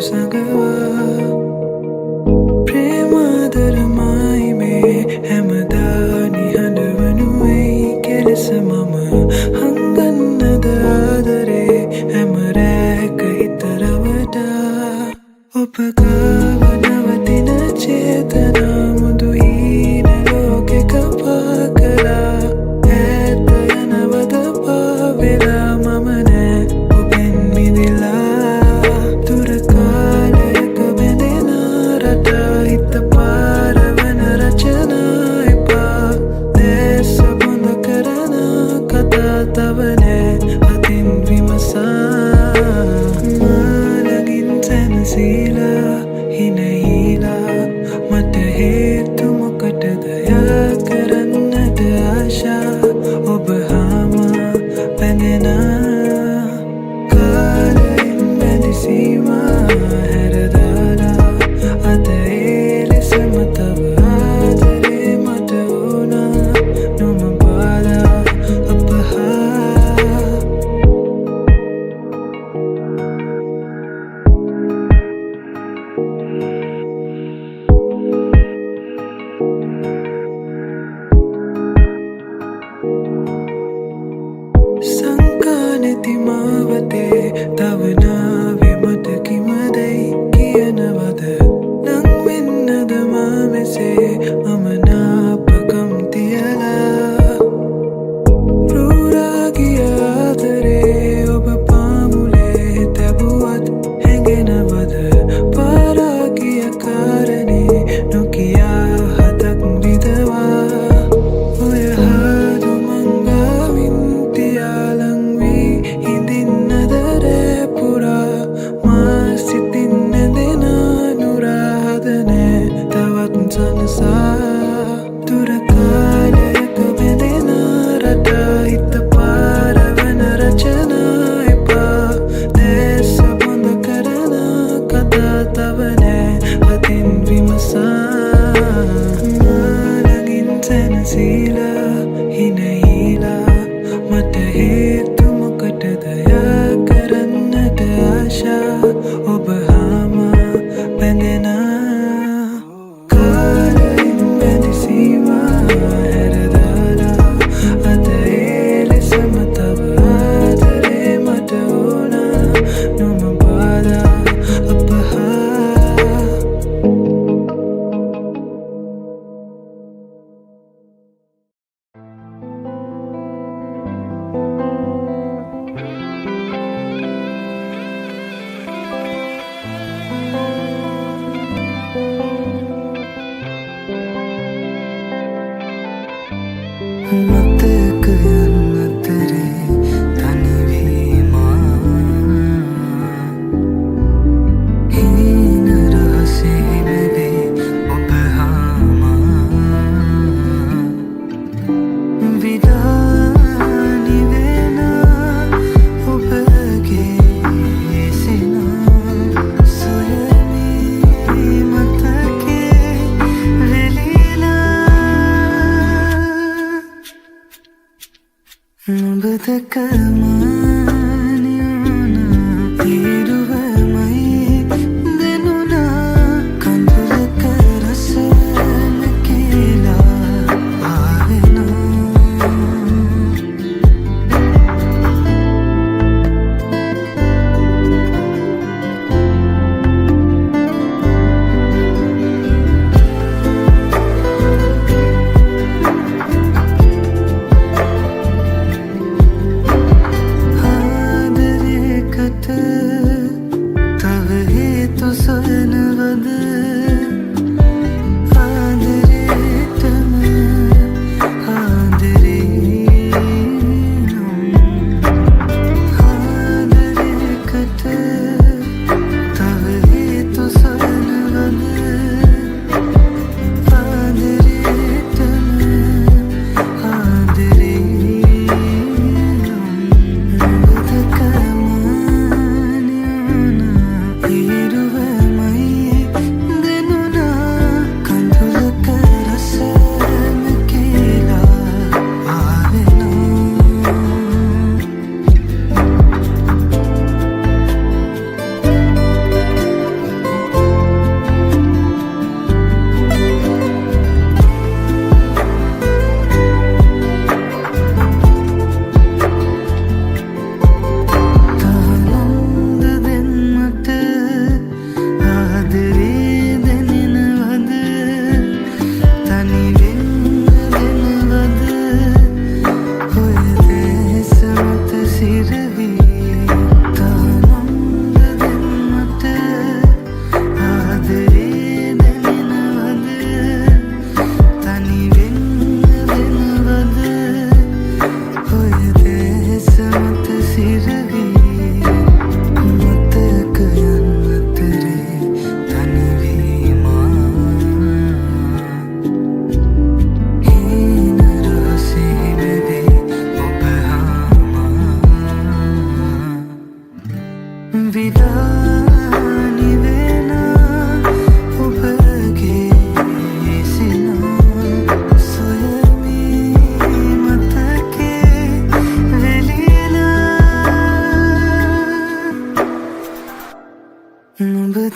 සඟවා ප්‍රේමාදරමයි මේ හැමදා නිහඬවනුවෙයි කෙලෙස මම හංගන්නද ආදරේ හැම රැක හිතරවටා ඔබ ගාව නවතින චේතනා මුදු හීන ලෝකෙක පා කළා ඈත යනවද පාවෙලා මම නෑ ඔබෙන් මිදිලා දුර කාලයක බැඳෙන රටා හිත පාරවන රචනා එපා දැස බොඳ කරන කතා තව නෑ අතින් විමසා මාලගින් සැනසීලා හිනහිලා මට හේතු මොකටද යා කරන්නට ආශා ඔබ හාම පැඳෙන කාලයෙන් බැඳි සීමා හැරදාලා අද ඒ ලෙසම තව ආදරේ මට වුණා නොම බාලා අප හා සංකා නැති මාවතේ තව නාවේ මට කිමදැයි කියනවද නං වෙන්නද මා මෙසේ අමනාපකම් තියලා රූරාගිය ආදරේ ඔබ පාමුලේ තැබුවත් හැඟෙනවද පාරාගිය කාරණේ නොකියා හදක් විදවා ඔය හාදු මංගාවින් තියාලං වී හිඳින්නද රෑ පුරා මා සිතින් නැදෙන නුරාද නෑ තවත් සනසා දුර කාලයක බැඳෙන රටා හිත පාරවන රචනා එපා දැස බොඳ කරන කතා තව නෑ අතින් විමසා මාලගින් සැනසීලා හිනහිලා මට හේතු මොකටද යා කරන්නට ආශා ඔබ හාම පැඳෙන කාලයෙන් බැඳි සීමා හැරදාලා අද ඒ ලෙසම තව ආදරේ මට වුණා නොම බාලා අප හා මතකයන් අතරේ තනිවීමා හීන රහසේ නැවේ ඔබ හාමා විඩානි වෙන ඔබගේ සිනා සොයමී මතකේ වෙලිලා ඔබ දැකමානියුණා ඉරුවමයි දෙනුණා කඳුලක රස නැකිලා ආවෙනවා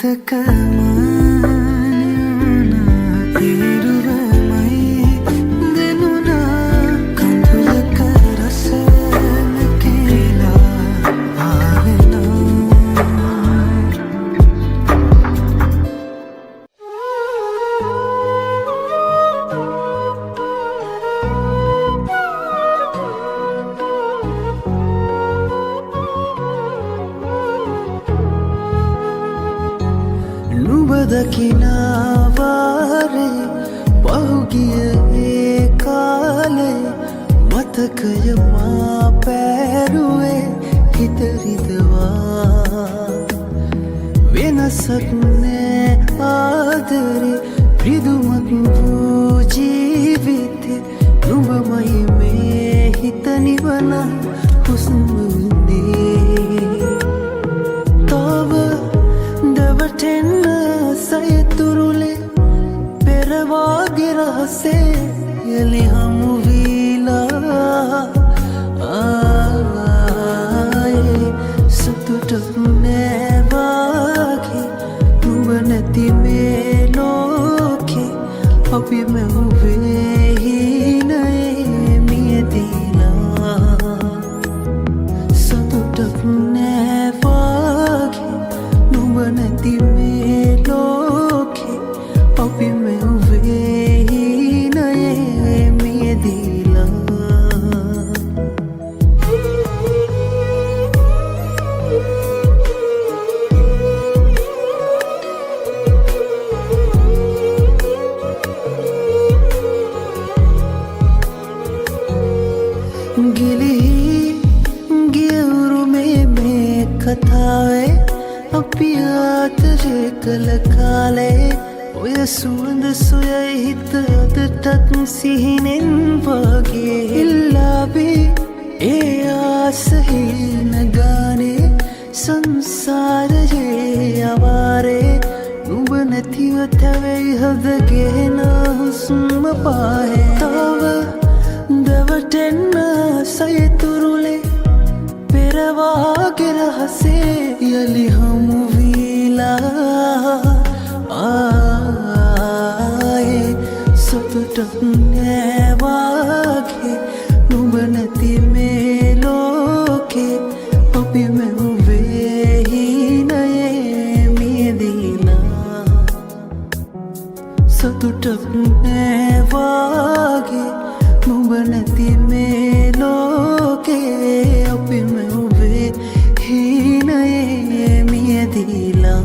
මතකමානයුනා ඒරුවමයි දෙනුනා කඳුලක රසම කියලා ආවෙනා දකිනාවාරේ පහුගිය ඒ කාලේ මතකය මා පැරුවේ හිතරිදවා වෙනසක් නෑ ආදරේ ප්‍රිදුමක් වූ ජීවිතේ නුඹමයි මේ හිත නිවන හුස්ම විඳේ තව දවටෙන්න සයතුරුලේ පෙරවාගේ රහසේ යලි හමු වීලා ආයේ සතුටක් නෑ වාගේ නුඹ නැති මේ ලෝකේ අපි මැවුවේ හිනයේ මියදීලා සතුටක් නෑ වාගේ නුඹ නැති මේ ලෝකේ අපි මැවුවේ හිනයේ මියදීලා ගිලිහි ගිය උරුමේ මේ කතාවේ අපි ආදරේ කළ කාලේ ඔය සුවඳ සොයයි හිත අදටත් සිහිනෙන් වගේ ඉල්ලාබේ ඒ ආසහින ගානේ සංසාරයේ අවාරේ නුඹ නැතිව තැවෙයි හදගෙන හුස්ම පාහේ තව දවටෙන්න සයතුරුලේ පෙරවාගේ රහසේ යලි හමු වීලා ආයේ සතුටක් නෑ වාගේ නුඹ නැති මේ ලෝකේ අපි මැවුවේ හිනයේ මියදීලා සතුටක් නෑ වාගේ නුඹ නැති මේ ලෝකේ අපි මැවුවේ හිනයේ මියදීලා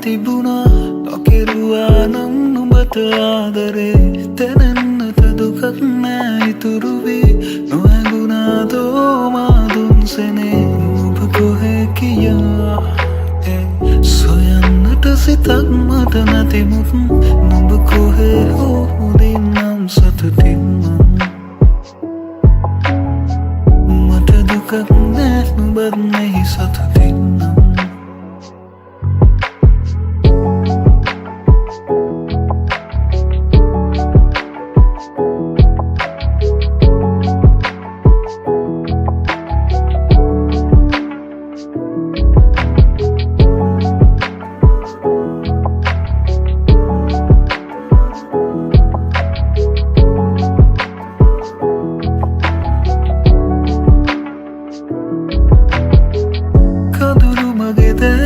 තිබුණා නොකිරුවා නම් නුඹට ආදරේ දැනෙන්නට දුකක් නෑ ඉතුරු වී නොහැඟුණාදෝ මා දුන් සෙනේ නුඹ කොහේ කියා සොයන්නට සිතක් මට නැතිමුත් නුඹ කොහේ හෝ උදින්නම් සතුටින්ම මට දුකක් නෑ නුඹත් මෙහි සතුටින්නම්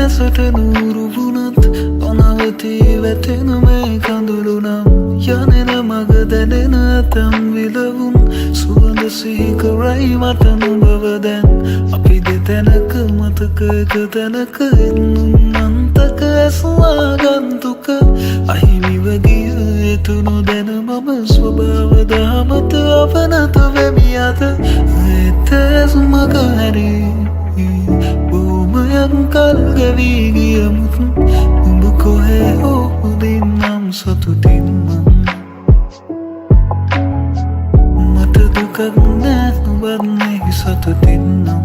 සට නూరు වුණත් අනවතී වැටෙන මේ කඳුළු නම් යනෙන මග දැනෙන ඇතම් විලවුන් සුවඳ සිහි කරයි මට නුඹව දැන් අපි දෙතැනක මතක එක තැනක එන්නුම් අන්තක ඇස්වා ගන්තුක අහිමිව ගිය එතු නොදැන මම ස්වභාව දහමත අවනත වෙමි අත එතැස් මග හැරී කල් ගවී ගියමුත් උඹ කොහේ හෝ උදින්නම් සතුටින්ම මට දුකක් නෑ නුඹත් මෙහි සතුටින්නම්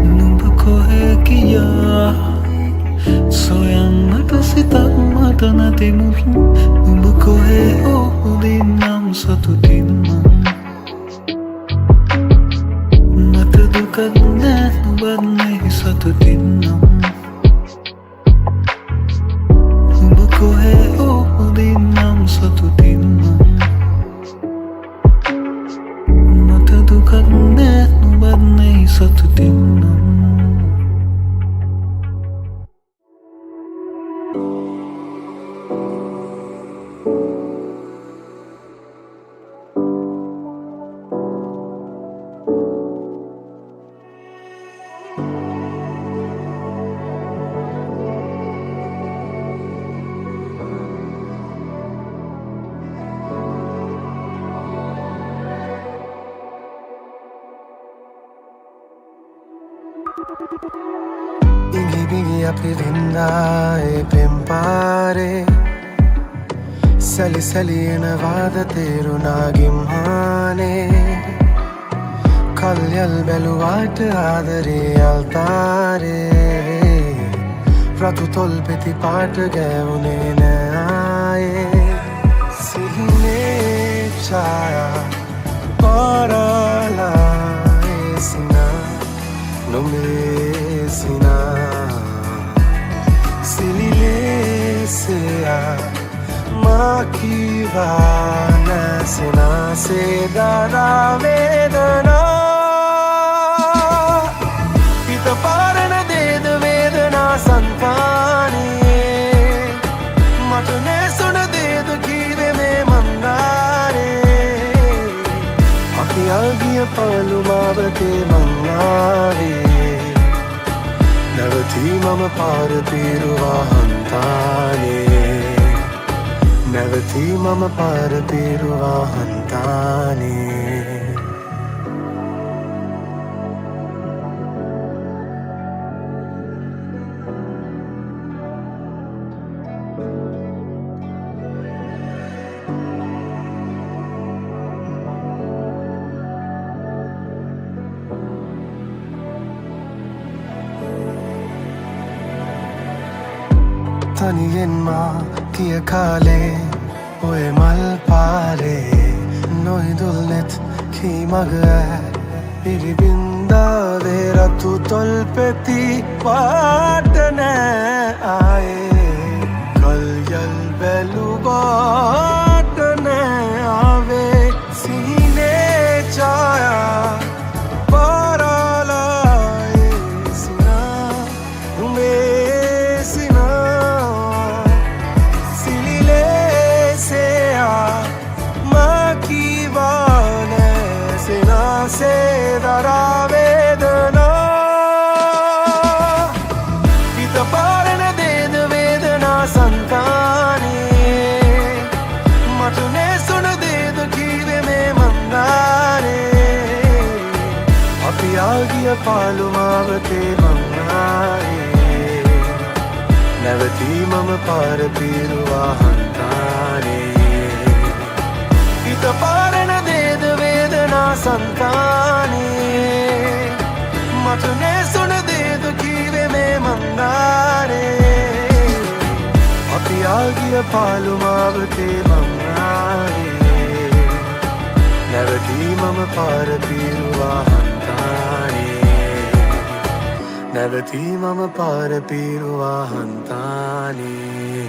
නුඹ කොහේ කියා සොයන්නට සිතක් මට නැතිමුත් උඹ කොහේ හෝ උදින්නම් සතුටින්ම දුකක් නෑ නුඹත් මෙහි සතුටින්නම් උඹ කොහේ හෝ උදින්නම් සතුටින්නම් මට දුකක් නෑ නුඹත් මෙහි සතුටින්නම් Ingi bingi අපි වින්දායේ පෙම්පාරේ සැලි සැලි එනවාද තේරුණා ගිම්හානේ කල්යල් බැලුවාට ආදරේ අල්තාරේ රතු තොල් පෙති පාට ගෑවුනේ නෑ ආයේ සිහිනේ ඡායා පාරලා එසිනා නොමේසිනා Sililesea makiva nasena sedara vedana Pita parana deda vedana santane Matane suna deda kive me mandare Api algiya palu mavate mannare නැවතී මම පාර පිරුවා හන්තානේ නැවතී මම පාර පිරුවා හන්තානේ තනියෙන් මා කිය කාලේ ඔය මල් පාරේ නොහිදුල් නෙත් කී මග පිරිබින්දාවේ රතු තොල් පෙති පාට නෑ ආයේ කල්යල් බැලුවාට නෑ ආවේ සීනේ ඡායා පාළු මාවතේ මං ආයේ නැවතී මම පාර පීරුවා හන්තානේ හිත පාරන දේද වේදනා සංතානේ මට නෑසුන දේද කීවේ මේ මන්දාරේ අපි ආගිය පාළු මාවතේ මං ආයේ නැවතී මම පාර පීරුවා හන්තානේ නැවතී මම පාර පීරුවා හන්තානේ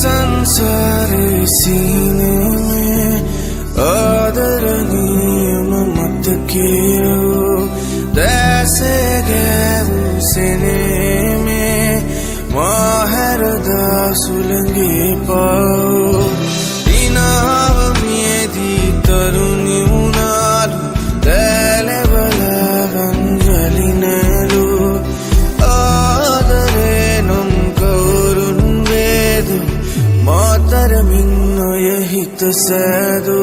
संसारे सीने में आदरणीय मत कियो जैसे गए सीने में माहर दासुलंगे पाओ दिनाव मेदी तरुणी उनालु दले बला बंजलि नलु आदरे नुम कौरुन वेदु मातर मिन्नो यहित सैदु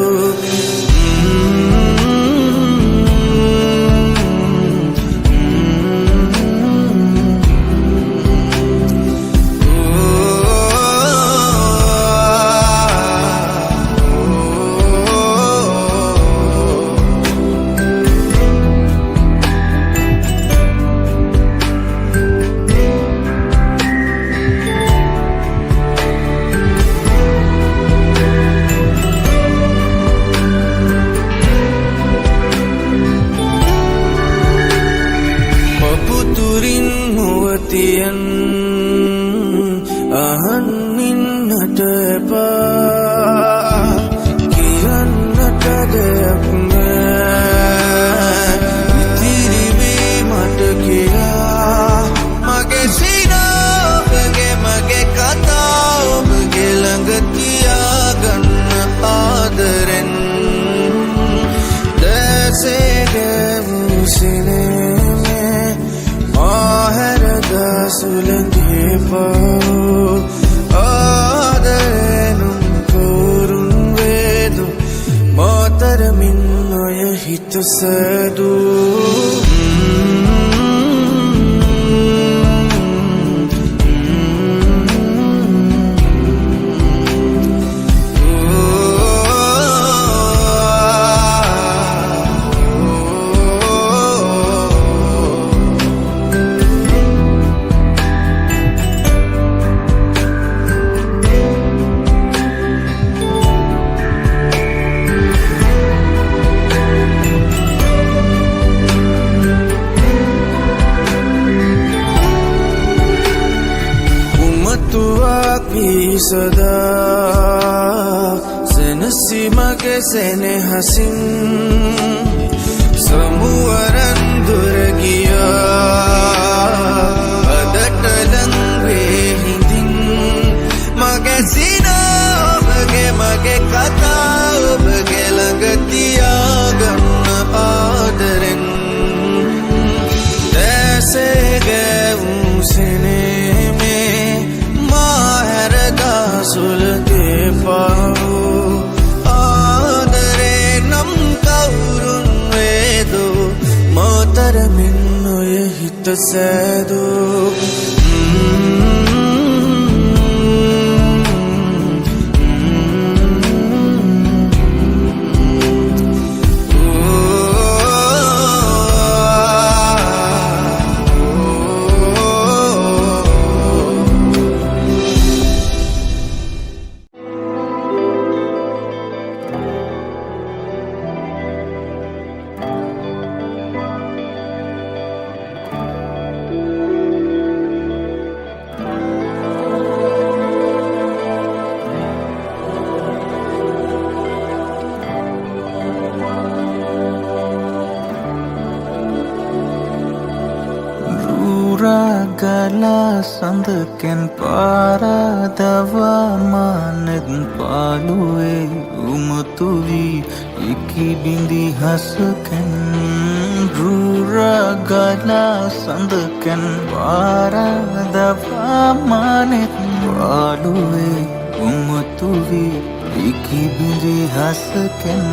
सदा सेनसी मगे सेने हसीन समुवरन दुर गिया अदटलं वे हिंदिन मगे सीना मगे कथा मगे लगतिया गन्न आदरन जैसे गए सेने सुलगे पाओ आदरे नम कौरुन वेदो मातर मिन्नो यहित सैदो ගලා සඳකෙන් පාරදවා මානෙත් පාළුවේ උමතු වී ඉකි බිඳි හසකෙන් ගලා සඳකෙන් පාරදවා මානෙත් පාළුවේ උමතු වී ඉකි බිඳි හසකෙන්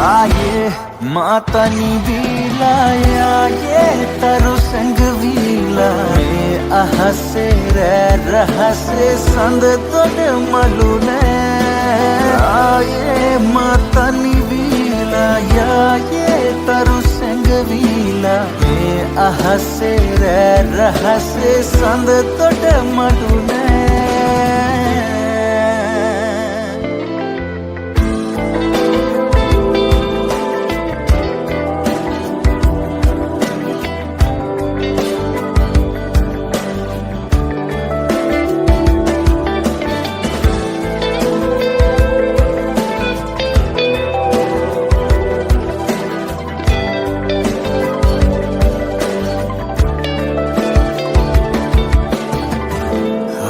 ආයේ මාතනි වීලා යායේ තරු සංගවිලා මේ අහසේ රහසේ සඳ තොඩ මලුනේ ආයේ මාතනි වීලා යායේ තරු සංගවිලා මේ අහසේ රහසේ සඳ තොඩ මලුනේ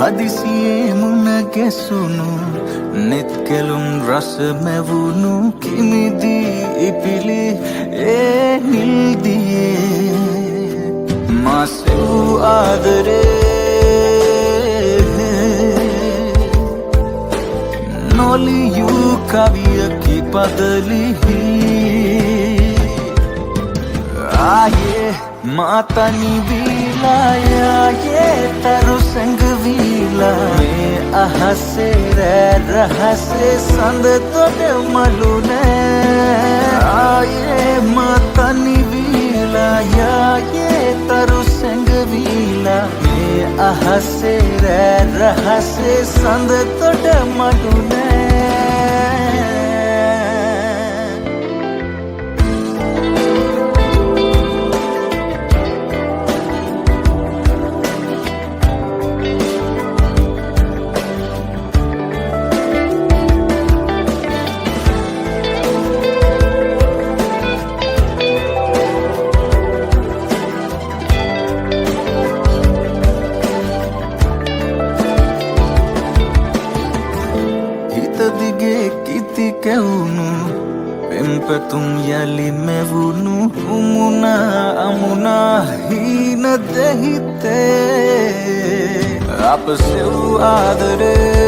හදිසියේ මුණ ගැසුණු නෙත් කෙලුම් රස මැවුණු කිමිදී ඉපිලි ඒ නිල්දියේ මාසූ ආදරේ නොලියූ කවියකි පදලිහි ආයේ මාතනි වීලා යායේ තරු සංගවිලා මේ අහසේ රහසේ සඳ තොඩ මලුනේ ආයේ මාතනි වීලා යායේ තරු සංගවිලා මේ අහසේ රහසේ සඳ තොඩ මලුනේ දිගේ කිති කැවුණු පෙම්පතුම් යලි මැවුණු උමුණා අමුණා හීන දෙහිතේ අප සෙව් ආදරේ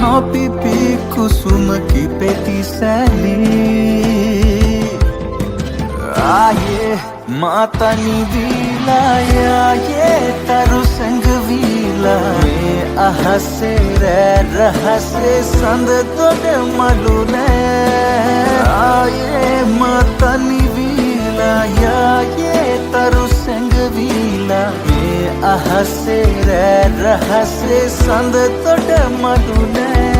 නොපිපි කුසුමකි පෙති සැලී ආයේ මාතනි වීලා යායේ තරු සංගවිලා මේ අහසේ රහසේ සඳ තොඩ මලුනේ ආයේ මාතනි වීලා යායේ තරු සංගවිලා මේ අහසේ රහසේ සඳ තොඩ මලුනේ